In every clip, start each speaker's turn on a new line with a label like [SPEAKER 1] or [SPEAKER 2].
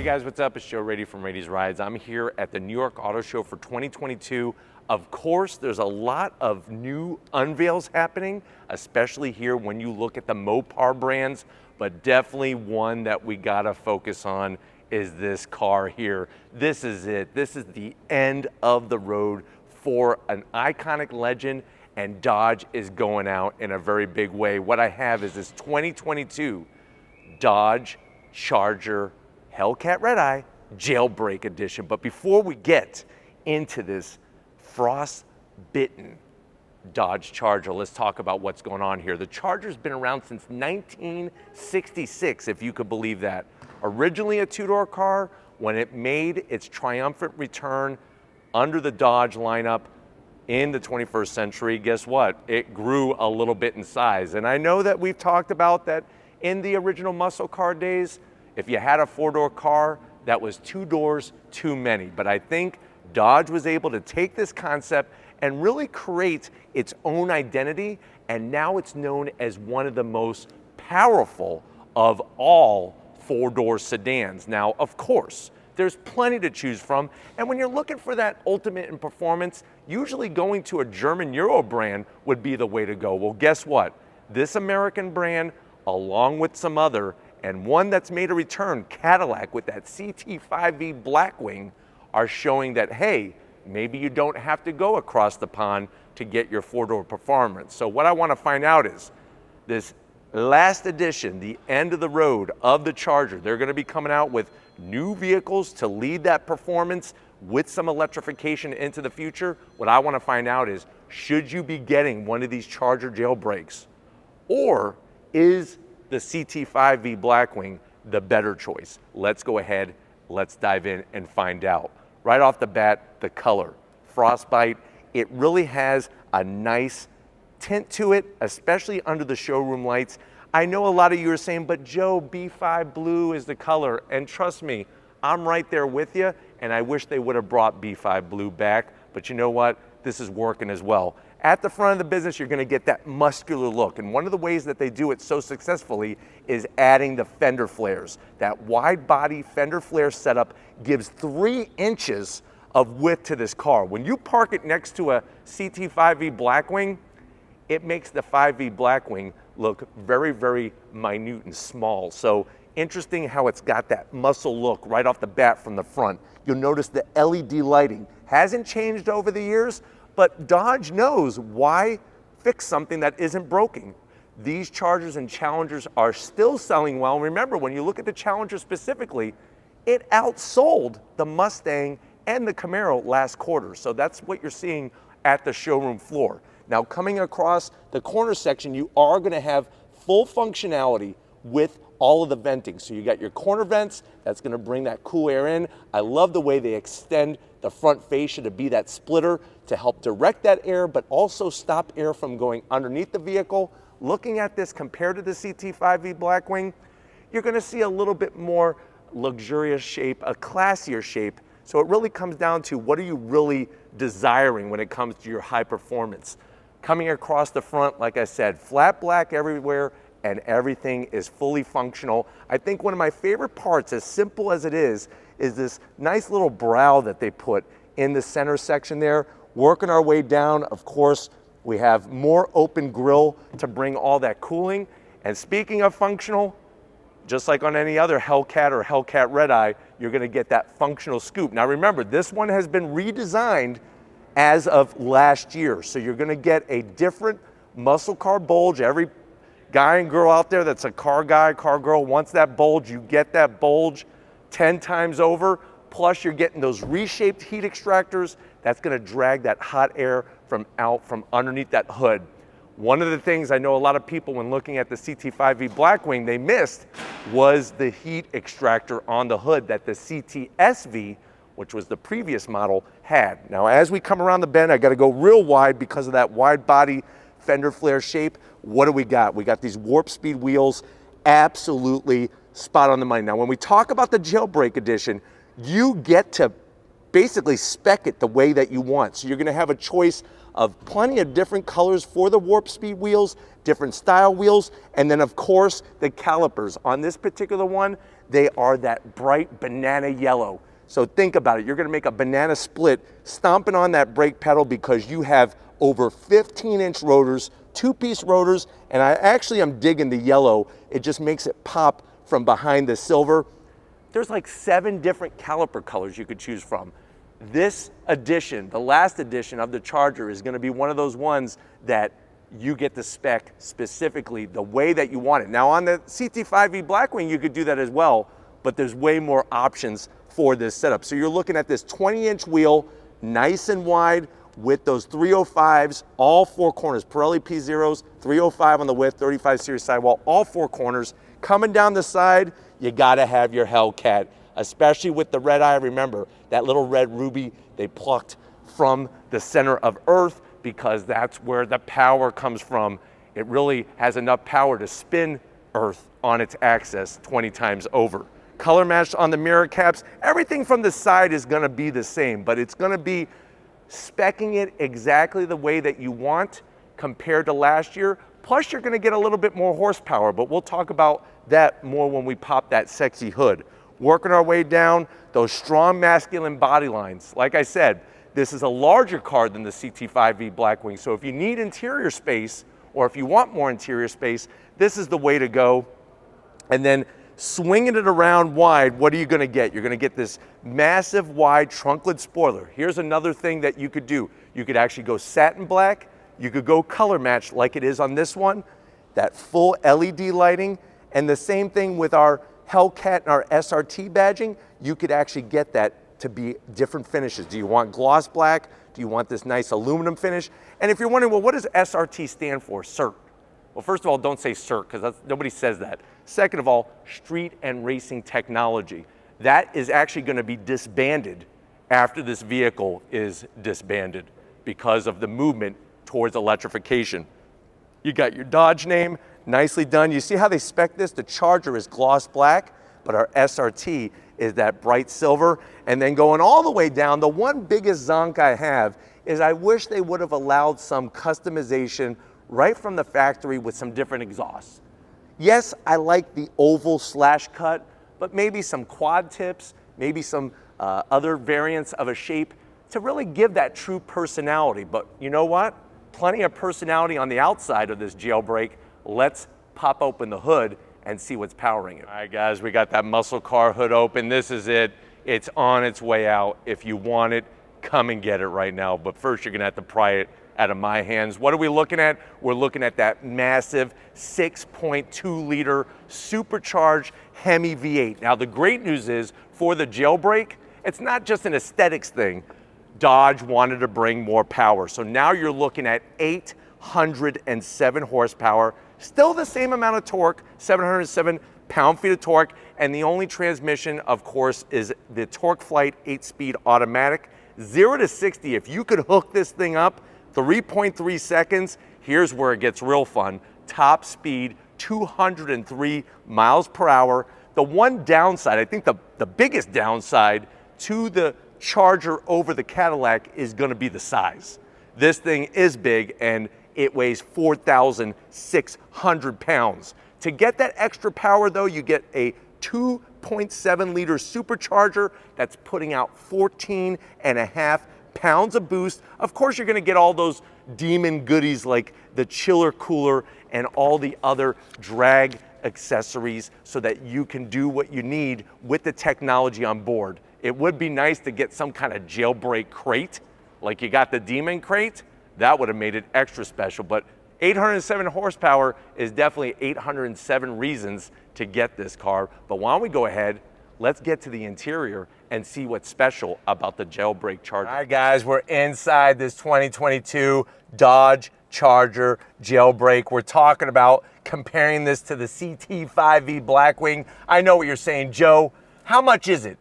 [SPEAKER 1] Hey guys, what's up? It's Joe Raiti from Raiti's Rides. I'm here at the New York Auto Show for 2022. Of course, there's a lot of new unveils happening, especially here when you look at the Mopar brands, but definitely one that we gotta focus on is this car here. This is it. This is the end of the road for an iconic legend, and Dodge is going out in a very big way. What I have is this 2022 Dodge Charger Hellcat Red Eye Jailbreak Edition. But before we get into this frost-bitten Dodge Charger, let's talk about what's going on here. The Charger's been around since 1966, if you could believe that. Originally a two-door car, when it made its triumphant return under the Dodge lineup in the 21st century, guess what? It grew a little bit in size. And I know that we've talked about that in the original muscle car days, if you had a four-door car, that was two doors too many. But I think Dodge was able to take this concept and really create its own identity, and now it's known as one of the most powerful of all four-door sedans. Now, of course, there's plenty to choose from, and when you're looking for that ultimate in performance, usually going to a German Euro brand would be the way to go. Well, guess what? This American brand, along with some other, and one that's made a return, Cadillac, with that CT5-V Blackwing, are showing that, hey, maybe you don't have to go across the pond to get your four-door performance. So what I want to find out is this last edition, the end of the road of the Charger. They're going to be coming out with new vehicles to lead that performance with some electrification into the future. What I want to find out is, should you be getting one of these Charger jailbreaks, or is the CT5-V Blackwing the better choice? Let's go ahead, let's dive in and find out. Right off the bat, the color, frostbite, it really has a nice tint to it, especially under the showroom lights. I know a lot of you are saying, but Joe, B5 blue is the color, and trust me, I'm right there with you, and I wish they would have brought B5 blue back, but you know what? This is working as well. At the front of the business, you're gonna get that muscular look, and one of the ways that they do it so successfully is adding the fender flares. That wide body fender flare setup gives 3 inches of width to this car. When you park it next to a CT5-V Blackwing, it makes the 5V Blackwing look very, very minute and small. So interesting how it's got that muscle look right off the bat from the front. You'll notice the LED lighting hasn't changed over the years, but Dodge knows why fix something that isn't broken. These Chargers and Challengers are still selling well. Remember, when you look at the Challenger specifically, it outsold the Mustang and the Camaro last quarter. So that's what you're seeing at the showroom floor. Now, coming across the corner section, you are gonna have full functionality with all of the venting. So you got your corner vents, that's gonna bring that cool air in. I love the way they extend the front fascia to be that splitter to help direct that air, but also stop air from going underneath the vehicle. Looking at this compared to the CT5-V Blackwing, you're gonna see a little bit more luxurious shape, a classier shape. So it really comes down to, what are you really desiring when it comes to your high performance? Coming across the front, like I said, flat black everywhere, and everything is fully functional. I think one of my favorite parts, as simple as it is this nice little brow that they put in the center section there. Working our way down, of course, we have more open grille to bring all that cooling. And speaking of functional, just like on any other Hellcat or Hellcat Red Eye, you're gonna get that functional scoop. Now remember, this one has been redesigned as of last year. So you're gonna get a different muscle car bulge. Every guy and girl out there that's a car guy, car girl wants that bulge. You get that bulge 10 times over, plus you're getting those reshaped heat extractors that's gonna drag that hot air from underneath that hood. One of the things I know a lot of people, when looking at the CT5-V Blackwing, they missed was the heat extractor on the hood that the CTS-V, which was the previous model, had. Now, as we come around the bend, I gotta go real wide because of that wide body fender flare shape. What do we got? We got these warp speed wheels, absolutely spot on the money. Now, when we talk about the Jailbreak Edition, you get to basically spec it the way that you want. So you're gonna have a choice of plenty of different colors for the warp speed wheels, different style wheels, and then of course the calipers. On this particular one, they are that bright banana yellow. So think about it, you're gonna make a banana split stomping on that brake pedal because you have over 15-inch rotors, two-piece rotors, and I actually am digging the yellow. It just makes it pop from behind the silver. There's like 7 different caliper colors you could choose from. This edition, the last edition of the Charger, is gonna be one of those ones that you get the spec specifically the way that you want it. Now on the CT5-V Blackwing, you could do that as well, but there's way more options for this setup. So you're looking at this 20-inch wheel, nice and wide, with those 305s, all 4 corners, Pirelli P0s, 305 on the width, 35 series sidewall, all 4 corners. Coming down the side, you gotta have your Hellcat, especially with the red eye. Remember, that little red ruby they plucked from the center of Earth because that's where the power comes from. It really has enough power to spin Earth on its axis 20 times over. Color matched on the mirror caps. Everything from the side is gonna be the same, but it's gonna be speccing it exactly the way that you want compared to last year. Plus you're gonna get a little bit more horsepower, but we'll talk about that more when we pop that sexy hood. Working our way down, those strong masculine body lines. Like I said, this is a larger car than the CT5-V Blackwing, so if you need interior space, or if you want more interior space, this is the way to go. And then swinging it around wide, what are you gonna get? You're gonna get this massive wide trunk-lid spoiler. Here's another thing that you could do. You could actually go satin black, you could go color match like it is on this one, that full LED lighting, and the same thing with our Hellcat and our SRT badging, you could actually get that to be different finishes. Do you want gloss black? Do you want this nice aluminum finish? And if you're wondering, well, what does SRT stand for, CERT? Well, first of all, don't say CERT because nobody says that. Second of all, street and racing technology. That is actually going to be disbanded after this vehicle is disbanded because of the movement towards electrification. You got your Dodge name, nicely done. You see how they spec this? The Charger is gloss black, but our SRT is that bright silver. And then going all the way down, the one biggest zonk I have is I wish they would have allowed some customization right from the factory with some different exhausts. Yes, I like the oval slash cut, but maybe some quad tips, maybe some other variants of a shape to really give that true personality. But you know what? Plenty of personality on the outside of this Jailbreak. Let's pop open the hood and see what's powering it. All right, guys, we got that muscle car hood open. This is it. It's on its way out. If you want it, come and get it right now. But first, you're gonna have to pry it out of my hands. What are we looking at? We're looking at that massive 6.2 liter supercharged Hemi V8. Now, the great news is for the Jailbreak, it's not just an aesthetics thing. Dodge wanted to bring more power. So now you're looking at 807 horsepower, still the same amount of torque, 707 pound-feet of torque, and the only transmission, of course, is the Torque Flight 8-speed automatic. 0 to 60, if you could hook this thing up, 3.3 seconds, here's where it gets real fun. Top speed, 203 miles per hour. The one downside, I think the biggest downside to the Charger over the Cadillac is gonna be the size. This thing is big and it weighs 4,600 pounds. To get that extra power though, you get a 2.7 liter supercharger that's putting out 14.5 pounds of boost. Of course, you're gonna get all those demon goodies like the chiller cooler and all the other drag accessories so that you can do what you need with the technology on board. It would be nice to get some kind of Jailbreak crate, like you got the Demon crate. That would have made it extra special, but 807 horsepower is definitely 807 reasons to get this car. But why don't we go ahead, let's get to the interior and see what's special about the Jailbreak Charger. All right, guys, we're inside this 2022 Dodge Charger Jailbreak. We're talking about comparing this to the CT5-V Blackwing. I know what you're saying, Joe. How much is it?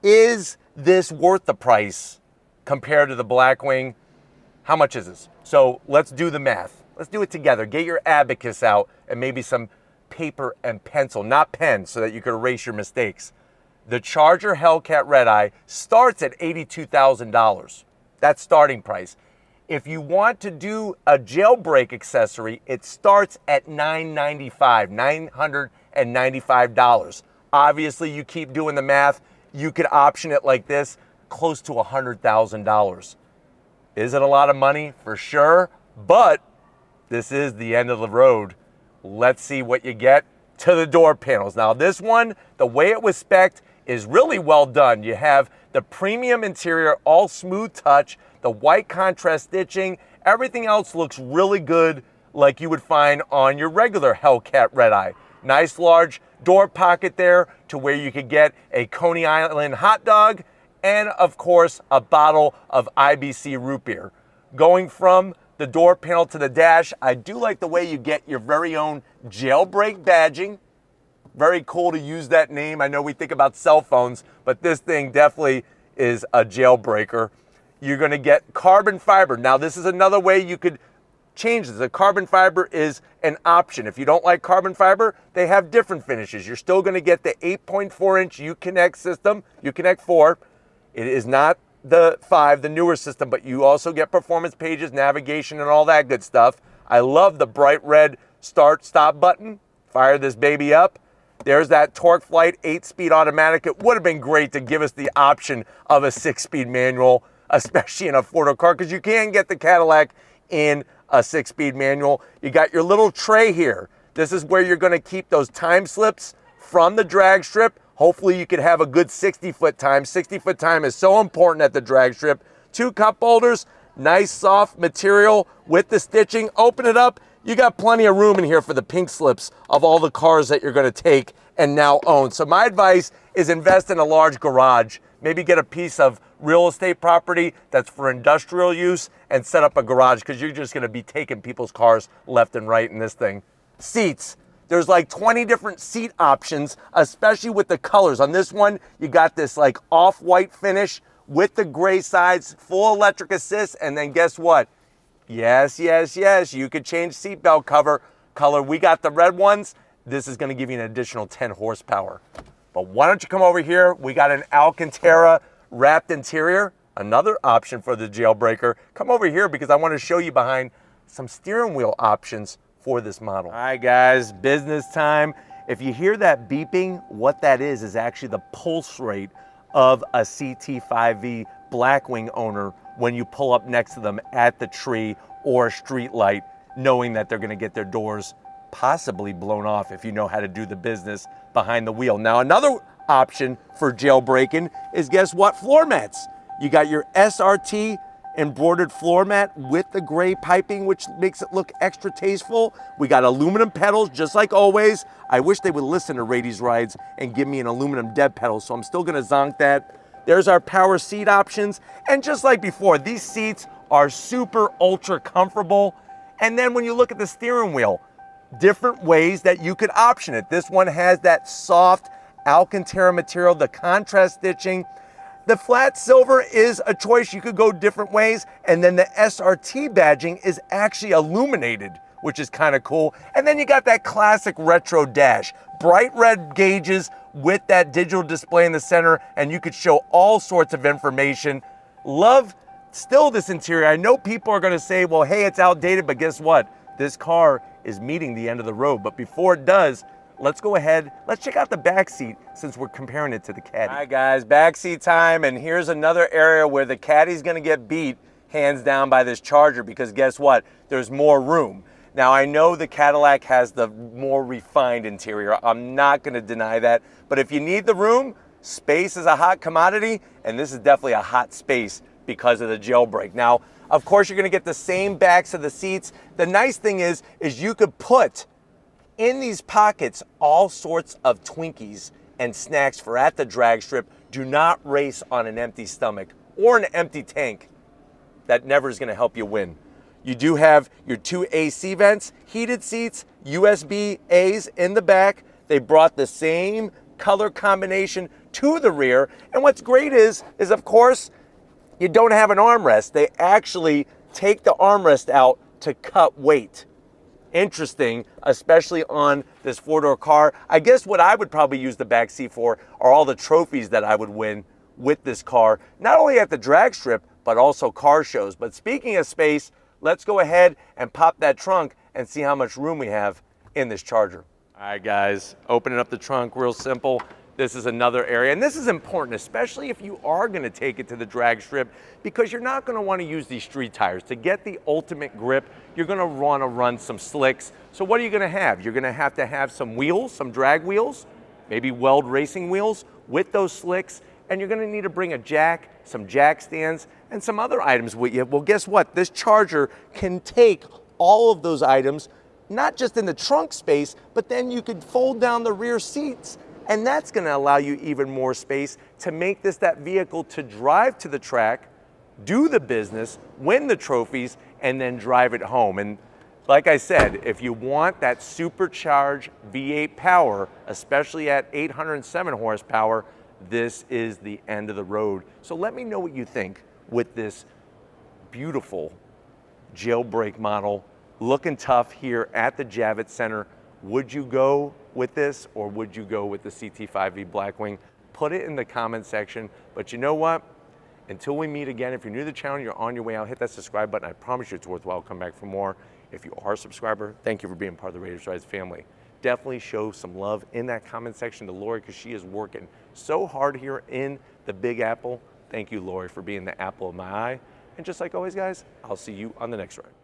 [SPEAKER 1] Is this worth the price compared to the Blackwing? How much is this? So let's do the math. Let's do it together. Get your abacus out and maybe some paper and pencil, not pen, so that you can erase your mistakes. The Charger Hellcat Red Eye starts at $82,000. That's starting price. If you want to do a jailbreak accessory, it starts at $995. Obviously, you keep doing the math, you could option it like this, close to $100,000. Is it a lot of money? For sure, but this is the end of the road. Let's see what you get to the door panels. Now this one, the way it was spec'd is really well done. You have the premium interior, all smooth touch, the white contrast stitching, everything else looks really good like you would find on your regular Hellcat Red Eye. Nice large door pocket there to where you could get a Coney Island hot dog and of course a bottle of IBC root beer. Going from the door panel to the dash, I do like the way you get your very own jailbreak badging. Very cool to use that name. I know we think about cell phones, but this thing definitely is a jailbreaker. You're gonna get carbon fiber. Now this is another way you could change this. The carbon fiber is an option. If you don't like carbon fiber, they have different finishes. You're still gonna get the 8.4-inch Uconnect system, Uconnect 4. It is not the 5, the newer system, but you also get performance pages, navigation, and all that good stuff. I love the bright red start-stop button. Fire this baby up. There's that Torque Flight 8-speed automatic. It would have been great to give us the option of a 6-speed manual, especially in a four-door car, because you can get the Cadillac in a 6-speed manual. You got your little tray here. This is where you're going to keep those time slips from the drag strip. Hopefully you could have a good 60-foot time. 60-foot time is so important at the drag strip. 2 cup holders, nice soft material with the stitching. Open it up. You got plenty of room in here for the pink slips of all the cars that you're going to take and now own. So my advice is invest in a large garage. Maybe get a piece of real estate property that's for industrial use and set up a garage, because you're just going to be taking people's cars left and right in this thing. Seats. There's like 20 different seat options, especially with the colors. On this one, you got this like off-white finish with the gray sides, full electric assist, and then guess what? Yes, you could change seatbelt color. We got the red ones. This is gonna give you an additional 10 horsepower. But why don't you come over here? We got an Alcantara wrapped interior, another option for the jailbreaker. Come over here because I wanna show you behind some steering wheel options for this model. All right guys, business time. If you hear that beeping, what that is actually the pulse rate of a CT5-V Blackwing owner when you pull up next to them at the tree or a street light, knowing that they're gonna get their doors possibly blown off if you know how to do the business behind the wheel. Now another option for jailbreaking is, guess what? Floor mats. You got your SRT embroidered floor mat with the gray piping, which makes it look extra tasteful. We got aluminum pedals, just like always. I wish they would listen to Raiti's rides and give me an aluminum dead pedal, so I'm still gonna zonk that. There's our power seat options. And just like before, these seats are super ultra comfortable. And then when you look at the steering wheel, different ways that you could option it. This one has that soft Alcantara material, the contrast stitching. The flat silver is a choice. You could go different ways. And then the SRT badging is actually illuminated, which is kind of cool. And then you got that classic retro dash, bright red gauges with that digital display in the center, and you could show all sorts of information. Love still this interior. I know people are gonna say, well, hey, it's outdated, but guess what? This car is meeting the end of the road. But before it does, let's go ahead, let's check out the back seat since we're comparing it to the Caddy. All right guys, back seat time, and here's another area where the Caddy's gonna get beat hands down by this Charger, because guess what? There's more room. Now I know the Cadillac has the more refined interior, I'm not gonna deny that, but if you need the room, space is a hot commodity, and this is definitely a hot space because of the jailbreak. Now, of course, you're gonna get the same backs of the seats. The nice thing is you could put in these pockets all sorts of Twinkies and snacks for at the drag strip. Do not race on an empty stomach or an empty tank. That never is gonna help you win. You do have your 2 AC vents, heated seats, USB A's in the back. They brought the same color combination to the rear. And what's great is of course, you don't have an armrest. They actually take the armrest out to cut weight. Interesting, especially on this 4-door car. I guess what I would probably use the back seat for are all the trophies that I would win with this car, not only at the drag strip, but also car shows. But speaking of space, let's go ahead and pop that trunk and see how much room we have in this Charger. All right, guys, opening up the trunk, real simple. This is another area, and this is important, especially if you are gonna take it to the drag strip, because you're not gonna wanna use these street tires. To get the ultimate grip, you're gonna wanna run some slicks. So what are you gonna have? You're gonna have some wheels, some drag wheels, maybe weld racing wheels with those slicks, and you're gonna need to bring a jack, some jack stands, and some other items with you. Well, guess what? This Charger can take all of those items, not just in the trunk space, but then you could fold down the rear seats, and that's gonna allow you even more space to make this that vehicle to drive to the track, do the business, win the trophies, and then drive it home. And like I said, if you want that supercharged V8 power, especially at 807 horsepower, this is the end of the road. So let me know what you think with this beautiful jailbreak model, looking tough here at the Javits Center. Would you go with this, or would you go with the CT5-V Blackwing? Put it in the comment section. But you know what? Until we meet again, if you're new to the channel, you're on your way out, hit that subscribe button. I promise you it's worthwhile. Come back for more. If you are a subscriber, thank you for being part of the Raiders Rides family. Definitely show some love in that comment section to Lori, because she is working so hard here in the Big Apple. Thank you, Lori, for being the apple of my eye. And just like always, guys, I'll see you on the next ride.